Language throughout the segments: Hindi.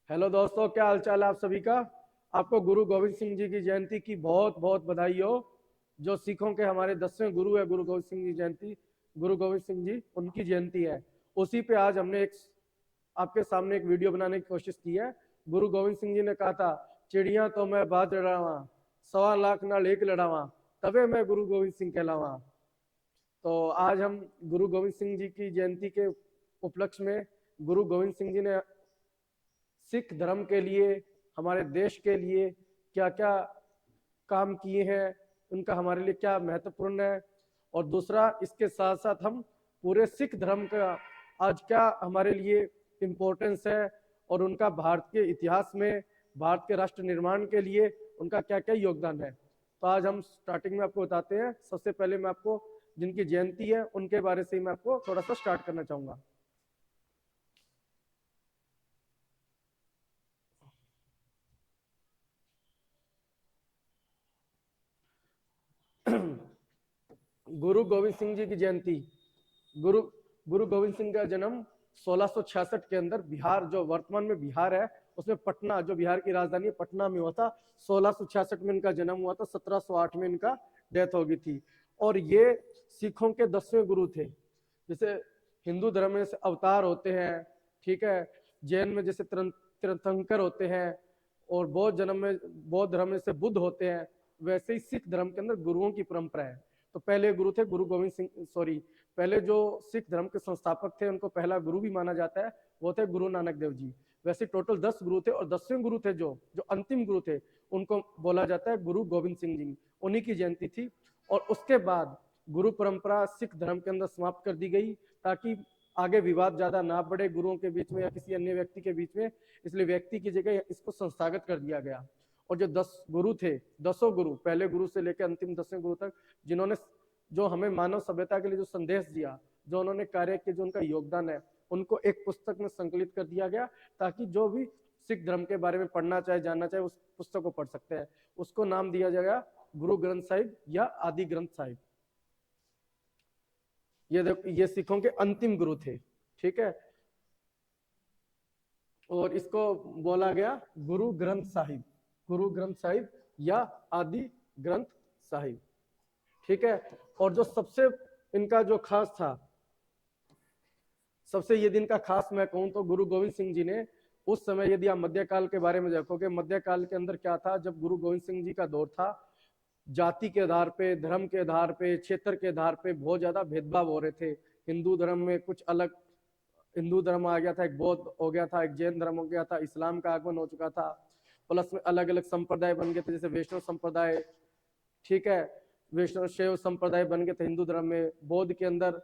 हेलो दोस्तों, क्या हालचाल है आप सभी का। आपको गुरु गोविंद सिंह जी की जयंती की बहुत बहुत बधाई हो। जो सिखों के हमारे 10वें गुरु है गुरु गोविंद सिंह जी जयंती, गुरु गोविंद सिंह जी उनकी जयंती है। उसी पे आज हमने एक आपके सामने एक वीडियो बनाने की कोशिश की है। गुरु गोविंद सिंह जी ने कहा था, चिड़िया तो मैं बाज लड़ावा, 1.25 लाख नाल एक लड़ावा, तबे मैं गुरु गोविंद सिंह कहलावा। तो आज हम गुरु गोविंद सिंह जी की जयंती के उपलक्ष्य में गुरु गोविंद सिंह जी ने सिख धर्म के लिए, हमारे देश के लिए क्या क्या काम किए हैं, उनका हमारे लिए क्या महत्वपूर्ण है। और दूसरा, इसके साथ साथ हम पूरे सिख धर्म का आज क्या हमारे लिए इम्पोर्टेंस है और उनका भारत के इतिहास में, भारत के राष्ट्र निर्माण के लिए उनका क्या क्या योगदान है। तो आज हम स्टार्टिंग में आपको बताते हैं। सबसे पहले मैं आपको जिनकी जयंती है उनके बारे से ही मैं आपको थोड़ा सा स्टार्ट करना चाहूंगा। गुरु गोविंद सिंह जी की जयंती। गुरु गुरु गोविंद सिंह का जन्म 1666 के अंदर बिहार, जो वर्तमान में बिहार है, उसमें पटना, जो बिहार की राजधानी है, पटना में हुआ था। 1666 में इनका जन्म हुआ था, 1708 में इनका डेथ हो गई थी। और ये सिखों के 10वें गुरु थे। जैसे हिंदू धर्म में अवतार होते हैं, ठीक है, जैन में जैसे तीर्थंकर होते हैं, और बौद्ध धर्म में से बुद्ध होते हैं, वैसे ही सिख धर्म के अंदर गुरुओं की परंपरा है। तो पहले गुरु थे गुरु गोविंद सिंह, सॉरी, पहले जो सिख धर्म के संस्थापक थे उनको पहला गुरु भी माना जाता है, वो थे गुरु नानक देव जी। वैसे टोटल 10 गुरु थे और 10वें गुरु थे जो जो अंतिम गुरु थे, उनको बोला जाता है गुरु गोविंद सिंह जी। उन्हीं की जयंती थी। और उसके बाद गुरु परंपरा सिख धर्म के अंदर समाप्त कर दी गई, ताकि आगे विवाद ज्यादा ना बढ़े गुरुओं के बीच में या किसी अन्य व्यक्ति के बीच में, इसलिए व्यक्ति की जगह इसको संस्थागत कर दिया गया। और जो 10 गुरु थे, 10 गुरु, पहले गुरु से लेकर अंतिम 10वें गुरु तक, जिन्होंने जो हमें मानव सभ्यता के लिए जो संदेश दिया, जो उन्होंने कार्य किया, जो उनका योगदान है, उनको एक पुस्तक में संकलित कर दिया गया, ताकि जो भी सिख धर्म के बारे में पढ़ना चाहे, जानना चाहे, उस पुस्तक को पढ़ सकते हैं। उसको नाम दिया जाएगा गुरु ग्रंथ साहिब या आदि ग्रंथ साहिब। ये देखो, ये सिखों के अंतिम गुरु थे, ठीक है। और इसको बोला गया गुरु ग्रंथ साहिब, गुरु ग्रंथ साहिब या आदि ग्रंथ साहिब, ठीक है। और जो सबसे इनका जो खास था, सबसे ये दिन का खास मैं कहूं तो गुरु गोविंद सिंह जी ने उस समय, यदि आप मध्यकाल के बारे में देखोगे, मध्यकाल के अंदर क्या था, जब गुरु गोविंद सिंह जी का दौर था, जाति के आधार पे, धर्म के आधार पे, क्षेत्र के आधार पे बहुत ज्यादा भेदभाव हो रहे थे। हिंदू धर्म में कुछ अलग, हिंदू धर्म आ गया था, एक बौद्ध हो गया था, एक जैन धर्म हो गया था, इस्लाम का आगमन हो चुका था, प्लस में अलग अलग संप्रदाय बन गए थे, जैसे वैष्णव संप्रदाय, ठीक है, वैष्णव शैव संप्रदाय बन गए थे हिंदू धर्म में। बौद्ध के अंदर,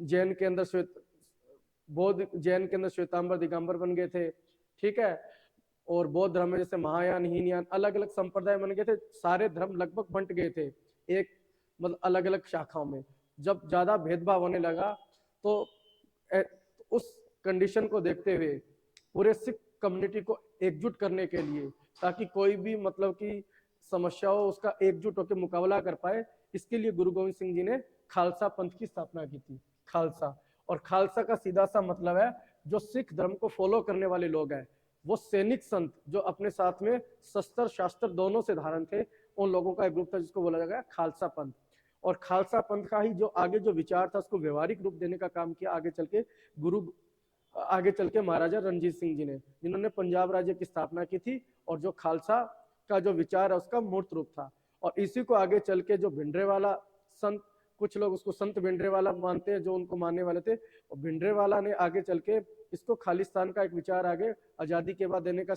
जैन के अंदर बौद्ध जैन के अंदर श्वेतांबर दिगंबर बन गए थे, ठीक है। और बौद्ध धर्म में जैसे महायान, हीनयान, अलग अलग संप्रदाय बन गए थे। सारे धर्म लगभग बंट गए थे एक, मतलब अलग अलग शाखाओं में। जब ज्यादा भेदभाव होने लगा, तो उस कंडीशन को देखते हुए पूरे सिख कम्युनिटी को एकजुट करने के लिए, ताकि कोई भी मतलब की समस्या हो, उसका एकजुट होकर मुकाबला कर पाए, इसके लिए गुरु गोविंद सिंह जी ने खालसा पंथ की स्थापना की थी। खालसा, और खालसा का सीधा सा मतलब है जो सिख धर्म को फॉलो करने वाले लोग हैं, वो सैनिक संत जो अपने साथ में शस्त्र शास्त्र दोनों से धारण थे, उन लोगों का एक ग्रुप था जिसको बोला जाएगा खालसा पंथ। और खालसा पंथ का ही जो आगे जो विचार था, उसको व्यवहारिक रूप देने का काम किया आगे चल के गुरु, आगे चल के महाराजा रणजीत सिंह जी ने, जिन्होंने पंजाब राज्य की स्थापना की थी। और जो खालसा का जो विचार है उसका मूर्त रूप था। और इसी को आगे चल के जो भिंडरेवाला संत, कुछ लोग उसको संत भिंडरेवाला मानते हैं, जो उनको मानने वाले थे, और भिंडरेवाला ने आगे चल के इसको खालिस्तान का एक विचार आगे आजादी के बाद देने का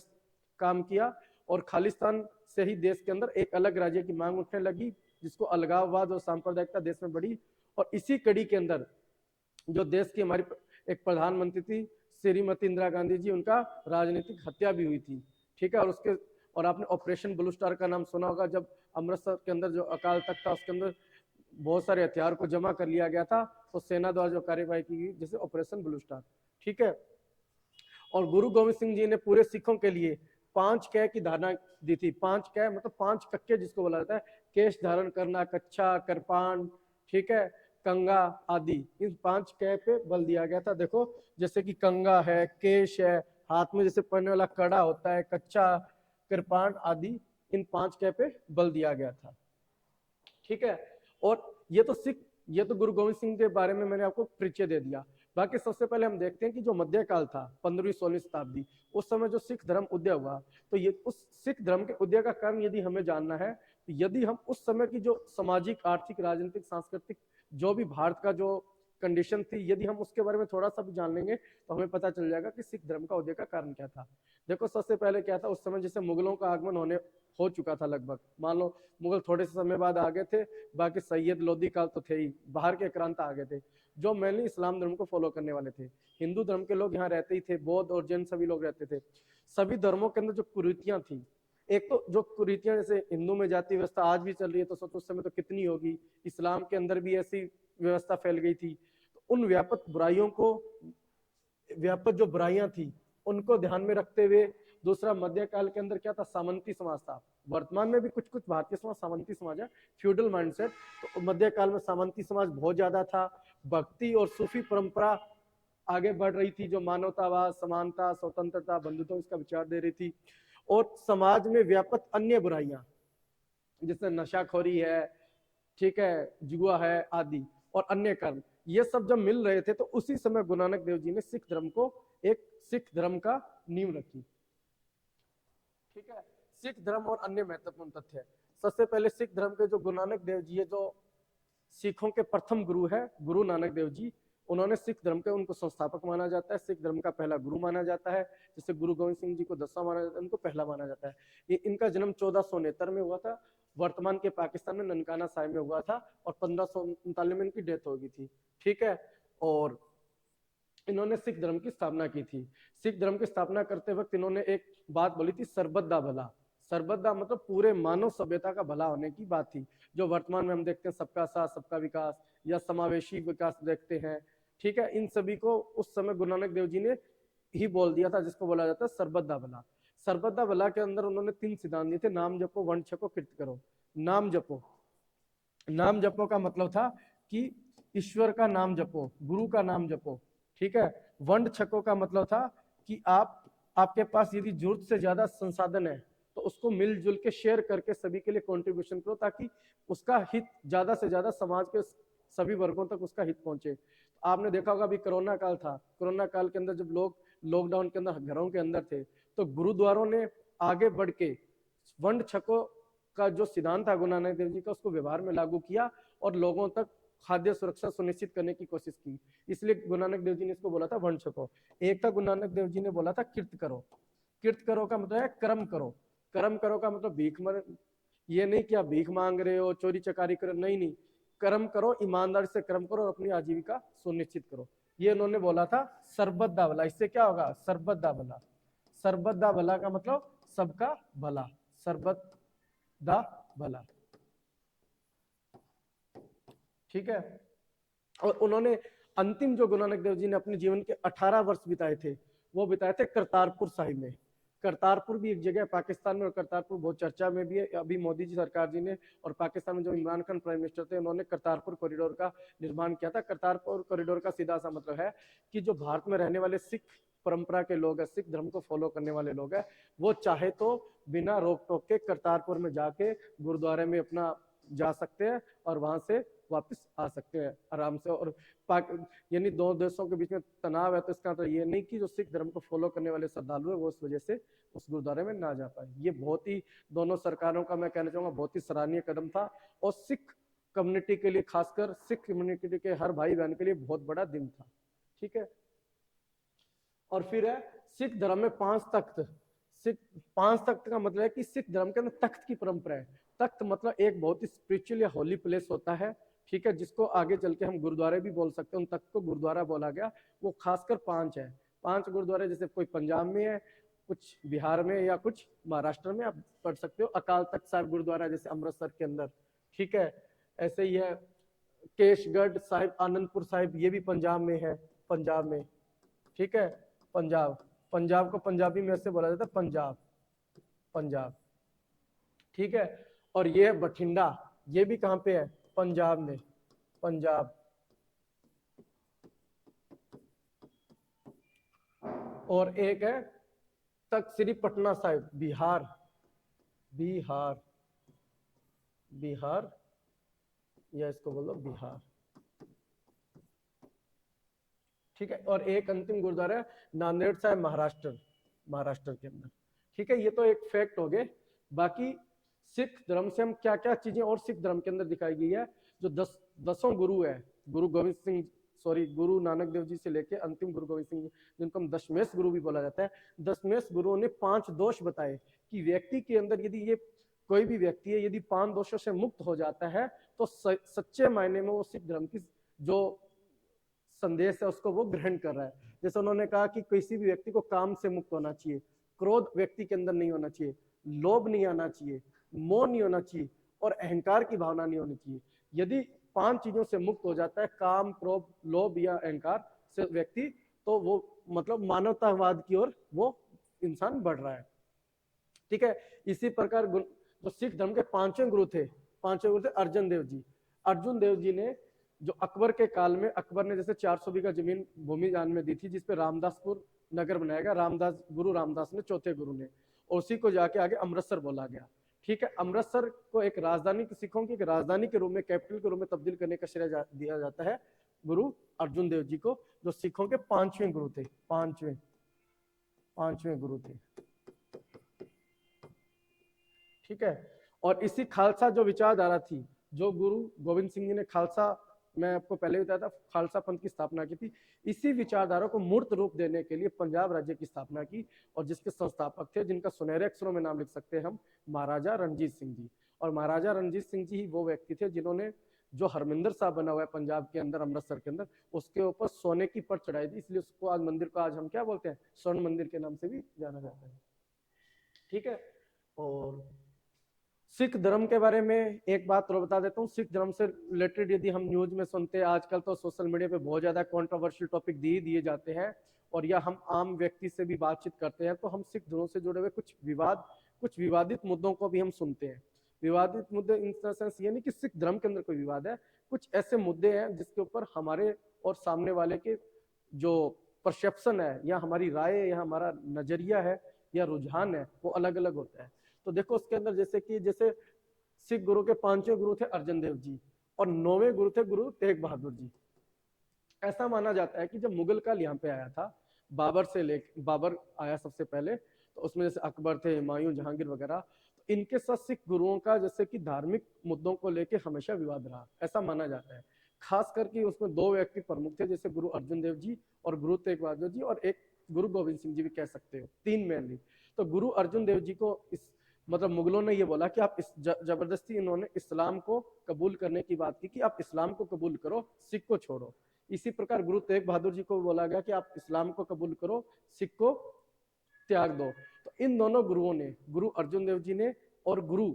काम किया। और खालिस्तान से ही देश के अंदर एक अलग राज्य की मांग उठने लगी, जिसको अलगाववाद और सांप्रदायिकता देश में बढ़ी। और इसी कड़ी के अंदर जो देश की हमारी एक प्रधानमंत्री थी श्रीमती इंदिरा गांधी जी, उनका राजनीतिक हत्या भी हुई थी, ठीक है। और आपने ऑपरेशन ब्लू स्टार का नाम सुना होगा, जब अमृतसर के अंदर जो अकाल तख्त था, उसके अंदर बहुत सारे हथियार को जमा कर लिया गया था, तो सेना द्वारा जो कार्यवाही की गई, जैसे ऑपरेशन ब्लू स्टार, ठीक है। और गुरु गोविंद सिंह जी ने पूरे सिखों के लिए 5 कै की धारणा दी थी। 5 कै मतलब 5 कक्के जिसको बोला जाता है, केश धारण करना, कच्छा, कृपाण, ठीक है, कंगा आदि, इन 5 कै पे बल दिया गया था। देखो, जैसे कि कंगा है, केश है, हाथ में जैसे पहनने वाला कड़ा होता है, कच्चा, कृपाण आदि, इन 5 के पे बल दिया गया था। ठीक है, और ये तो गुरु गोविंद सिंह के बारे में मैंने आपको परिचय दे दिया। बाकी सबसे पहले हम देखते हैं कि जो मध्यकाल था 15वीं-16वीं शताब्दी, उस समय जो सिख धर्म उदय हुआ, तो ये उस सिख धर्म के उदय का कारण यदि हमें जानना है, तो यदि हम उस समय की जो सामाजिक, आर्थिक, राजनीतिक, सांस्कृतिक जो भी भारत का जो कंडीशन थी, यदि हम उसके बारे में थोड़ा सा भी जान लेंगे तो हमें पता चल जाएगा कि सिख धर्म का उदय का कारण क्या था। देखो, सबसे पहले क्या था, उस समय जैसे मुगलों का आगमन हो चुका था लगभग, मान लो मुगल थोड़े से समय बाद आ गए थे, बाकी सैयद लोदी काल तो थे ही, बाहर के क्रांत आ गए थे जो मेनली इस्लाम धर्म को फॉलो करने वाले थे। हिंदू धर्म के लोग यहाँ रहते ही थे, बौद्ध और जैन सभी लोग रहते थे। सभी धर्मों के अंदर जो कुरीतियां थी, एक तो जो कुरीतियां जैसे हिंदू में जाति व्यवस्था आज भी चल रही है, तो सोचो उस समय तो कितनी होगी, इस्लाम के अंदर भी ऐसी व्यवस्था फैल गई थी। तो उन व्यापक बुराइयों को, व्यापक जो बुराइयां थी उनको ध्यान में रखते हुए, दूसरा मध्यकाल के अंदर क्या था, सामंती समाज था। वर्तमान में भी कुछ कुछ भारतीय समाज सामंती समाज है, फ्यूडल माइंडसेट, तो मध्यकाल में सामंती समाज बहुत ज्यादा था। भक्ति और सूफी परंपरा आगे बढ़ रही थी, जो मानवतावाद, समानता, स्वतंत्रता, बंधुत्व इसका विचार दे रही थी। और समाज में व्यापक अन्य बुराइयां, जैसे नशाखोरी है, ठीक है, जुआ है आदि, और अन्य कर्म, ये सब जब मिल रहे थे, तो उसी समय गुरु नानक देव जी ने सिख धर्म को एक सिख धर्म का नींव रखी। ठीक है, सिख धर्म और अन्य महत्वपूर्ण तथ्य। सबसे पहले सिख धर्म के जो गुरु नानक देव जी है, जो सिखों के प्रथम गुरु है गुरु नानक देव जी, उन्होंने सिख धर्म के, उनको संस्थापक माना जाता है, सिख धर्म का पहला गुरु माना जाता है। जैसे गुरु गोविंद सिंह जी को 10वां माना जाता है, उनको पहला माना जाता है। ये इनका जन्म 1469 में हुआ था, वर्तमान के पाकिस्तान में ननकाना साहिब में हुआ था, और 1539 में इनकी डेथ हो गई थी। ठीक है, और इन्होंने सिख धर्म की स्थापना की थी। सिख धर्म की स्थापना करते वक्त इन्होंने एक बात बोली थी, सरबत दा भला। सरबत दा मतलब पूरे मानव सभ्यता का भला होने की बात थी, जो वर्तमान में हम देखते हैं सबका साथ सबका विकास या समावेशी विकास देखते हैं। ठीक है, इन सभी को उस समय गुरु नानक देव जी ने ही बोल दिया था, जिसको बोला जाता है सरबत दा भला। सरबत दा भला के अंदर उन्होंने 3 सिद्धांत दिए थे, नाम जपो, वंड छको, कीर्त करो। नाम जपो, नाम जपो का मतलब था कि ईश्वर का नाम जपो, गुरु का नाम जपो। ठीक है, वंड छको का मतलब था कि आपके पास यदि जरूरत से ज्यादा संसाधन है, तो उसको मिलजुल के शेयर करके सभी के लिए कंट्रीब्यूशन करो, ताकि उसका हित ज्यादा से ज्यादा समाज के सभी वर्गों तक उसका हित पहुंचे। आपने देखा होगा, अभी कोरोना काल था, कोरोना काल के अंदर जब लोग लॉकडाउन के अंदर घरों के अंदर थे, तो गुरुद्वारों ने आगे बढ़ के वंड छको का जो सिद्धांत था गुरु नानक देव जी का, उसको व्यवहार में लागू किया और लोगों तक खाद्य सुरक्षा सुनिश्चित करने की कोशिश की। इसलिए गुरु नानक देव जी ने इसको बोला था वंड छको। एक था गुरु नानक देव जी ने बोला था कीर्त करो। कीर्त करो का मतलब है कर्म करो। कर्म करो का मतलब भीख मर, ये नहीं कि आप भीख मांग रहे हो, चोरी चकारी करो, नहीं नहीं, कर्म करो, ईमानदारी से कर्म करो और अपनी आजीविका सुनिश्चित करो। ये उन्होंने बोला था सरबत दा भला। इससे क्या होगा, सरबत दा भला। सरबत दा भला का मतलब सबका भला, सरबत दा भला। ठीक है, और उन्होंने अंतिम जो गुरु नानक देव जी ने अपने जीवन के 18 वर्ष बिताए थे, वो बिताए थे करतारपुर साहिब में। करतारपुर भी एक जगह है पाकिस्तान में, और करतारपुर बहुत चर्चा में भी है। अभी मोदी जी सरकार जी ने, और पाकिस्तान में जो इमरान खान प्राइम मिनिस्टर थे, उन्होंने करतारपुर कॉरिडोर का निर्माण किया था। करतारपुर कॉरिडोर का सीधा सा मतलब है कि जो भारत में रहने वाले सिख परंपरा के लोग हैं, सिख धर्म को फॉलो करने वाले लोग हैं, वो चाहे तो बिना रोक टोक के करतारपुर में जाके गुरुद्वारे में अपना जा सकते हैं और वहां से वापस आ सकते हैं आराम से। और यानी दो देशों के बीच में तनाव है, तो इसका मतलब ये नहीं कि जो सिख धर्म को फॉलो करने वाले श्रद्धालु है वो उस वजह से उस गुरुद्वारे में ना जा पाए। ये बहुत ही दोनों सरकारों का मैं कहना चाहूंगा बहुत ही सराहनीय कदम था, और सिख कम्युनिटी के लिए, खासकर सिख कम्युनिटी के हर भाई बहन के लिए बहुत बड़ा दिन था। ठीक है, और फिर है सिख धर्म में 5 तख्त। सिख 5 तख्त का मतलब है कि सिख धर्म के अंदर तख्त की परंपरा है। तख्त मतलब एक बहुत ही स्पिरिचुअल या होली प्लेस होता है। ठीक है, जिसको आगे चल के हम गुरुद्वारे भी बोल सकते हैं, उन तख्त को गुरुद्वारा बोला गया। वो खासकर 5 है, 5 गुरुद्वारे, जैसे कोई पंजाब में है, कुछ बिहार में, या कुछ महाराष्ट्र में आप पढ़ सकते हो। अकाल तख्त साहिब गुरुद्वारा जैसे अमृतसर के अंदर। ठीक है, ऐसे ही है केशगढ़ साहिब, आनंदपुर साहिब, ये भी पंजाब में है, पंजाब में। ठीक है, पंजाब, पंजाब को पंजाबी में ऐसे बोला जाता है पंजाब, पंजाब। ठीक है, और ये है बठिंडा, ये भी कहां पे है, पंजाब में, पंजाब। और एक है तख्त श्री पटना साहिब, बिहार, बिहार, बिहार, या इसको बोलो बिहार, ठीक है। और एक अंतिम गुरुद्वारा है नांदेड़ साहिब, महाराष्ट्र, महाराष्ट्र के अंदर, ठीक है। ये तो एक फैक्ट हो गए। बाकी सिख धर्म से हम क्या क्या चीजें और सिख धर्म के अंदर दिखाई गई है, जो दसों गुरु है, गुरु गोविंद सिंह, सॉरी, गुरु नानक देव जी से लेके अंतिम गुरु गोविंद सिंह जी, जिनको हम दशमेश गुरु भी बोला जाता है, दशमेश गुरुओं ने 5 दोष बताए कि व्यक्ति के अंदर यदि ये कोई भी व्यक्ति है यदि 5 दोषों से मुक्त हो जाता है तो सच्चे मायने में वो सिख धर्म की जो संदेश है उसको वो ग्रहण कर रहा है। जैसे उन्होंने कहा कि किसी भी व्यक्ति को काम से मुक्त होना चाहिए, क्रोध व्यक्ति के अंदर नहीं होना चाहिए, लोभ नहीं आना चाहिए, मोह नहीं होना चाहिए और अहंकार की भावना नहीं होनी चाहिए। यदि 5 चीजों से मुक्त हो जाता है, काम, क्रोध, लोभ या अहंकार से व्यक्ति, तो वो मतलब मानवतावाद की ओर वो इंसान बढ़ रहा है, ठीक है। इसी प्रकार जो सिख धर्म के 5वें गुरु थे, 5वें गुरु थे अर्जुन देव जी। अर्जुन देव जी ने जो अकबर के काल में, अकबर ने जैसे 400 बीघा जमीन भूमि दान में दी थी, जिसपे रामदासपुर नगर बनाया गया, रामदास, गुरु रामदास ने, चौथे गुरु ने, और उसी को जाके आगे अमृतसर बोला गया, ठीक है। अमृतसर को एक राजधानी, सिखों की एक राजधानी के रूप में, कैपिटल के रूप में तब्दील करने का श्रेय दिया जाता है गुरु अर्जुन देव जी को, जो सिखों के 5वें गुरु थे, 5वें गुरु थे, ठीक है। और इसी खालसा जो विचारधारा थी, जो गुरु गोविंद सिंह जी ने खालसा, मैं आपको पहले बताया था, खालसा पंथ की स्थापना की थी, इसी विचारधारा को मूर्त रूप देने के लिए पंजाब राज्य की स्थापना की, और जिसके संस्थापक थे, जिनका सुनहरे अक्षरों में नाम लिख सकते हैं हम, महाराजा रणजीत सिंह जी। और महाराजा रणजीत सिंह जी ही वो व्यक्ति थे जिन्होंने जो हरमिंदर साहब बना हुआ है पंजाब के अंदर, अमृतसर के अंदर, उसके ऊपर सोने की परत चढ़ाई थी, इसलिए उसको आज मंदिर को आज हम क्या बोलते हैं, स्वर्ण मंदिर के नाम से भी जाना जाता है, ठीक है। और सिख धर्म के बारे में एक बात और बता देता हूँ। सिख धर्म से रिलेटेड यदि हम न्यूज में सुनते हैं, आजकल तो सोशल मीडिया पे बहुत ज्यादा कंट्रोवर्शियल टॉपिक दिए जाते हैं, और या हम आम व्यक्ति से भी बातचीत करते हैं, तो हम सिख धर्म से जुड़े हुए कुछ विवादित मुद्दों को भी हम सुनते हैं। विवादित मुद्दे इन सेंस ये नहीं कि सिख धर्म के अंदर कोई विवाद है, कुछ ऐसे मुद्दे हैं जिसके ऊपर हमारे और सामने वाले के जो परसेप्शन है, या हमारी राय, या हमारा नजरिया है, या रुझान है, वो अलग अलग होता है। तो देखो उसके अंदर जैसे सिख गुरु के 5वें गुरु थे अर्जन देव जी, और 9वें गुरु थे गुरु तेग बहादुर जी। ऐसा माना जाता है कि जब मुगल काल यहाँ पे आया था, बाबर आया सबसे पहले, तो उसमें जैसे अकबर थे, हुमायूं, जहांगीर वगैरह, तो इनके साथ सिख गुरुओं का जैसे कि धार्मिक मुद्दों को लेके हमेशा विवाद रहा, ऐसा माना जाता है। खास करके उसमें 2 व्यक्ति प्रमुख थे, जैसे गुरु अर्जुन देव जी और गुरु तेग बहादुर जी, और एक गुरु गोविंद सिंह जी भी कह सकते हो, 3 मेनली। तो गुरु अर्जुन देव जी को इस मतलब मुगलों ने ये बोला कि आप इस जबरदस्ती, इन्होंने इस्लाम को कबूल करने की बात की कि आप इस्लाम को कबूल करो, सिख को छोड़ो। इसी प्रकार गुरु तेग बहादुर जी को बोला गया कि आप इस्लाम को कबूल करो, सिख को त्याग दो। तो इन दोनों गुरुओं ने, गुरु अर्जुन देव जी ने और गुरु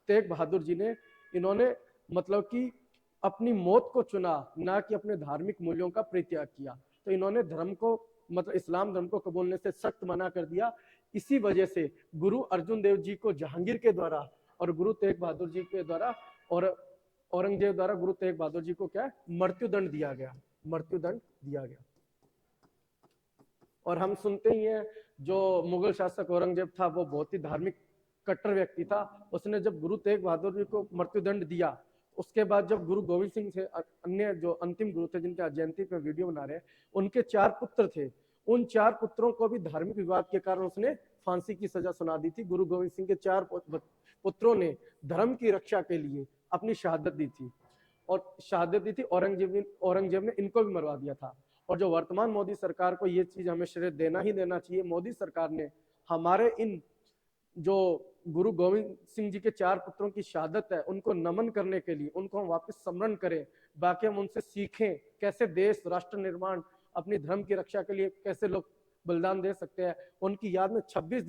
तेग बहादुर जी ने, इन्होंने मतलब कि अपनी मौत को चुना, ना कि अपने धार्मिक मूल्यों का परित्याग किया। तो इन्होंने धर्म को, मतलब इस्लाम धर्म को कबूलने से सख्त मना कर दिया। इसी वजह से गुरु अर्जुन देव जी को जहांगीर के द्वारा और गुरु तेग बहादुर जी के द्वारा और औरंगजेब द्वारा गुरु तेग बहादुर जी को क्या मृत्युदंड दिया गया, मृत्युदंड दिया गया। और हम सुनते ही हैं, जो मुगल शासक औरंगजेब था वो बहुत ही धार्मिक कट्टर व्यक्ति था। उसने जब गुरु तेग बहादुर जी को मृत्युदंड दिया, उसके बाद जब गुरु गोविंद सिंह थे, अन्य जो अंतिम गुरु थे जिनके जयंती पे वीडियो बना रहे हैं, उनके 4 पुत्र थे। उन 4 पुत्रों को भी धार्मिक विवाद के कारण उसने फांसी की सजा सुना दी थी। गुरु गोविंद सिंह के 4 पुत्रों ने धर्म की रक्षा के लिए अपनी शहादत दी थी, और शहादत दी थी। औरंगजेब ने इनको भी मरवा दिया था। और जो वर्तमान मोदी सरकार को ये चीज हमें श्रेय देना ही देना चाहिए, मोदी सरकार ने हमारे इन जो गुरु गोविंद सिंह जी के 4 पुत्रों की शहादत है, उनको नमन करने के लिए उनको हम वापस स्मरण करें, बाकी हम उनसे सीखें कैसे देश राष्ट्र निर्माण, अपनी धर्म की रक्षा के लिए कैसे लोग बलिदान दे सकते हैं। उनकी याद में 26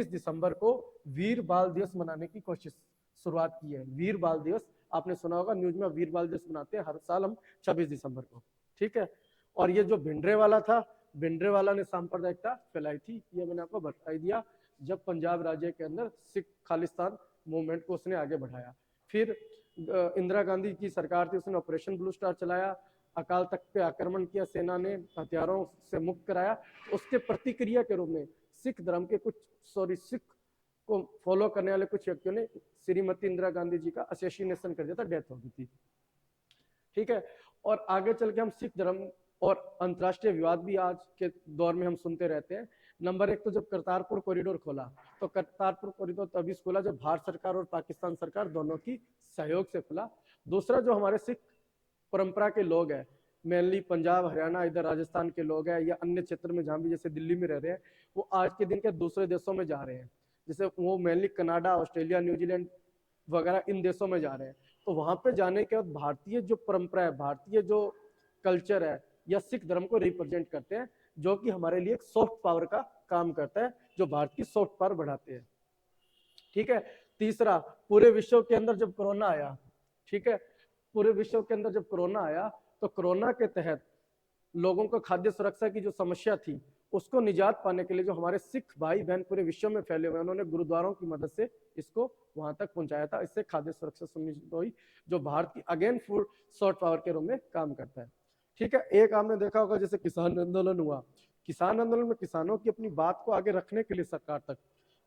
दिसंबर को वीर बाल दिवस मनाने की कोशिश शुरुआत की है। वीर बाल दिवस आपने सुना होगा, न्यूज में वीर बाल दिवस मनाते हैं हर साल हम 26 दिसंबर को, ठीक है। और ये जो भिंडरे वाला था, भिंडरे वाला ने सांप्रदायिकता फैलाई थी, ये मैंने आपको बता दिया। जब पंजाब राज्य के अंदर सिख खालिस्तान मूवमेंट को उसने आगे बढ़ाया। फिर इंदिरा गांधी की सरकार थी, उसने ऑपरेशन ब्लू स्टार चलाया, अकाल तख्त पे आक्रमण किया, सेना ने हथियारों से मुक्त कराया। उसके प्रतिक्रिया के रूप में सिख धर्म के सिख को फॉलो करने वाले कुछ व्यक्तियों ने श्रीमती इंदिरा गांधी जी का असैसिनेशन कर दिया था, डेथ हो गई थी। ठीक है, और आगे चल के हम सिख धर्म और अंतर्राष्ट्रीय विवाद भी आज के दौर में हम सुनते रहते हैं। नंबर एक तो जब करतारपुर कॉरिडोर खोला, तो करतारपुर कॉरिडोर तभी खोला जब भारत सरकार और पाकिस्तान सरकार दोनों की सहयोग से खुला। दूसरा, जो हमारे सिख परंपरा के लोग हैं, मेनली पंजाब, हरियाणा, इधर राजस्थान के लोग हैं या अन्य क्षेत्र में जहाँ भी जैसे दिल्ली में रह रहे हैं, वो आज के दिन के दूसरे देशों में जा रहे हैं, जैसे वो मेनली कनाडा, ऑस्ट्रेलिया, न्यूजीलैंड वगैरह इन देशों में जा रहे हैं। तो वहां पे जाने के बाद भारतीय जो परंपरा है, भारतीय जो कल्चर है या सिख धर्म को रिप्रेजेंट करते हैं, जो कि हमारे लिए एक सॉफ्ट पावर का काम करता है, जो भारत की सॉफ्ट पावर बढ़ाते हैं। ठीक है, तीसरा, पूरे विश्व के अंदर जब कोरोना आया, ठीक है, पूरे विश्व के अंदर जब कोरोना आया, तो कोरोना के तहत लोगों को खाद्य सुरक्षा की जो समस्या थी, उसको निजात पाने के लिए जो हमारे सिख भाई बहन पूरे विश्व में फैले हुए, उन्होंने गुरुद्वारों की मदद से इसको वहां तक पहुंचाया था। इससे खाद्य सुरक्षा सुनिश्चित हुई, जो भारत की अगेन फूड सॉफ्ट पावर के रूप में काम करता है। ठीक है, एक आपने देखा होगा जैसे किसान आंदोलन हुआ, किसान आंदोलन में किसानों की अपनी बात को आगे रखने के लिए सरकार तक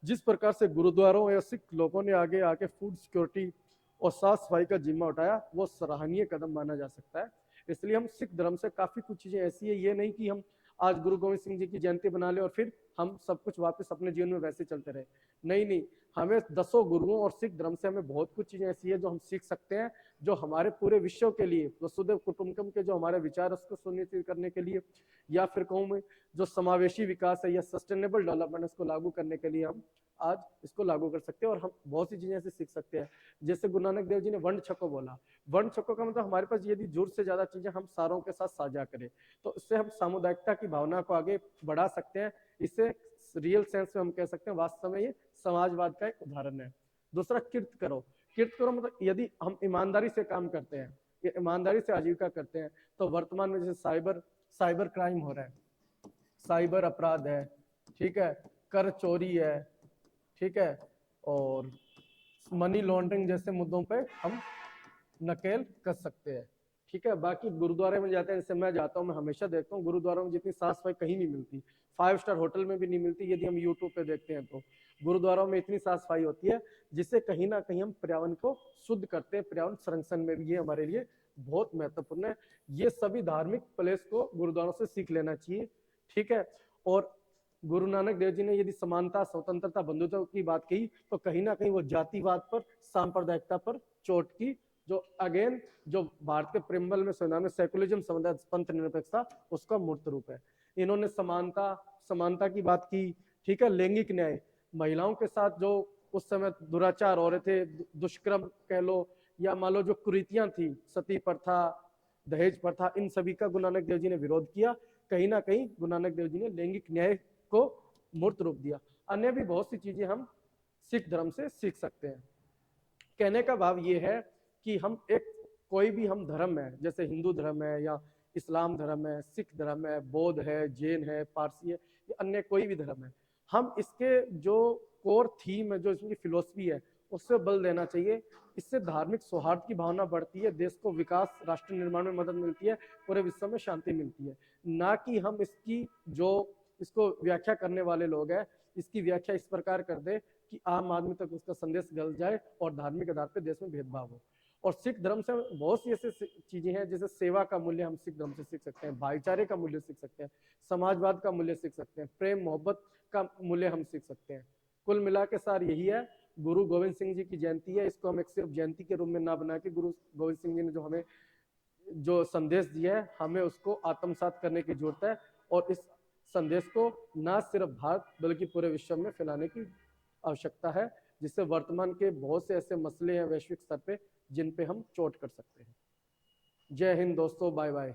जिस प्रकार से गुरुद्वारों या सिख लोगों ने आगे आके फूड सिक्योरिटी और साफ सफाई का जिम्मा उठाया, वो सराहनीय कदम माना जा सकता है। इसलिए हम सिख धर्म से काफी कुछ चीजें ऐसी है, ये नहीं कि हम आज गुरु गोविंद सिंह जी की जयंती बना ले और फिर हम सब कुछ वापस अपने जीवन में वैसे चलते रहे। नहीं नहीं, हमें दसों गुरुओं और सिख धर्म से हमें बहुत कुछ चीजें ऐसी है जो हम सीख सकते हैं, जो हमारे पूरे विश्व के लिए, वसुधैव कुटुंबकम के जो हमारे विचार उसको सुनिश्चित करने के लिए, या फिर कहूँ मैं जो समावेशी विकास है या सस्टेनेबल डेवलपमेंट उसको लागू करने के लिए हम आज इसको लागू कर सकते हैं। और हम बहुत सी चीजें ऐसे सीख सकते हैं, जैसे गुरु नानक देव जी ने वर्ण छको बोला। वर्ण छको का मतलब हमारे पास यदि जरूरत से ज्यादा चीजें हम सारों के साथ साझा करें, तो इससे हम सामुदायिकता की भावना को आगे बढ़ा सकते हैं। इससे रियल सेंस में हम कह सकते हैं वास्तव में ये समाजवाद का एक उदाहरण है। दूसरा, किर्त करो। किर्त करो मतलब यदि हम ईमानदारी से काम करते हैं या ईमानदारी से आजीविका करते हैं, तो वर्तमान में जैसे साइबर क्राइम हो रहा है, साइबर अपराध है, ठीक है, कर चोरी है, ठीक है, और मनी लॉन्ड्रिंग जैसे मुद्दों पे हम नकेल कर सकते हैं। ठीक है, बाकी गुरुद्वारे में जाते हैं, जैसे मैं जाता हूँ, मैं हमेशा देखता हूँ गुरुद्वारों में जितनी साफ सफाई कहीं नहीं मिलती, 5 स्टार होटल में भी नहीं मिलती। यदि हम यूट्यूब पे देखते हैं तो गुरुद्वारों में इतनी साफ सफाई होती है, जिससे कहीं ना कहीं हम पर्यावरण को शुद्ध करते हैं। पर्यावरण संरक्षण में भी ये हमारे लिए बहुत महत्वपूर्ण है। ये सभी धार्मिक प्लेस को गुरुद्वारों से सीख लेना चाहिए। ठीक है, और गुरु नानक देव जी ने यदि समानता, स्वतंत्रता, बंधुत्व की बात कही, तो कहीं ना कहीं वो जातिवाद पर, सांप्रदायिकता पर चोट की, जो अगेन जो भारत के प्रियम्बल में संविधान में सेकुलरिज्म, समुदाय, पंथ निरपेक्षता, उसका मूर्त रूप है। इन्होंने समानता की बात की। ठीक है, लैंगिक न्याय, महिलाओं के साथ जो उस समय दुराचार हो रहे थे, दुष्कर्म कह लो या मान लो जो कुरीतियां थी, सती प्रथा, दहेज प्रथा, इन सभी का गुरु नानक देव जी ने विरोध किया। कहीं ना कहीं गुरु नानक देव जी ने लैंगिक न्याय को मूर्त रूप दिया। अन्य भी बहुत सी चीजें हम सिख धर्म से सीख सकते हैं। कहने का भाव ये है कि हम कोई भी हम धर्म है, जैसे हिंदू धर्म है या इस्लाम धर्म है, सिख धर्म है, बौद्ध है, जैन है, पारसी है, या अन्य कोई भी धर्म है, हम इसके जो कोर थीम है, जो इसकी फिलोसफी है, उससे बल देना चाहिए। इससे धार्मिक सौहार्द की भावना बढ़ती है, देश को विकास, राष्ट्र निर्माण में मदद मिलती है, पूरे विश्व में शांति मिलती है। ना कि हम इसको व्याख्या करने वाले लोग हैं, इसकी व्याख्या इस प्रकार कर दे कि आम आदमी तक उसका संदेश गल जाए और धार्मिक आधार पर देश में भेदभाव हो। और सिख धर्म से बहुत सी ऐसी चीजें हैं, जैसे सेवा का मूल्य हम सिख धर्म से सीख सकते हैं, भाईचारे का मूल्य सीख सकते हैं, समाजवाद का मूल्य सीख सकते हैं, प्रेम मोहब्बत का मूल्य हम सीख सकते हैं। कुल मिला के सार यही है, गुरु गोविंद सिंह जी की जयंती है, इसको हम एक सिर्फ जयंती के रूप में ना बना के, गुरु गोविंद सिंह जी ने जो हमें जो संदेश दिया है, हमें उसको आत्मसात करने की जरूरत है। और इस संदेश को ना सिर्फ भारत बल्कि पूरे विश्व में फैलाने की आवश्यकता है, जिससे वर्तमान के बहुत से ऐसे मसले हैं वैश्विक स्तर पे, जिन पे हम चोट कर सकते हैं। जय हिंद दोस्तों, बाय बाय।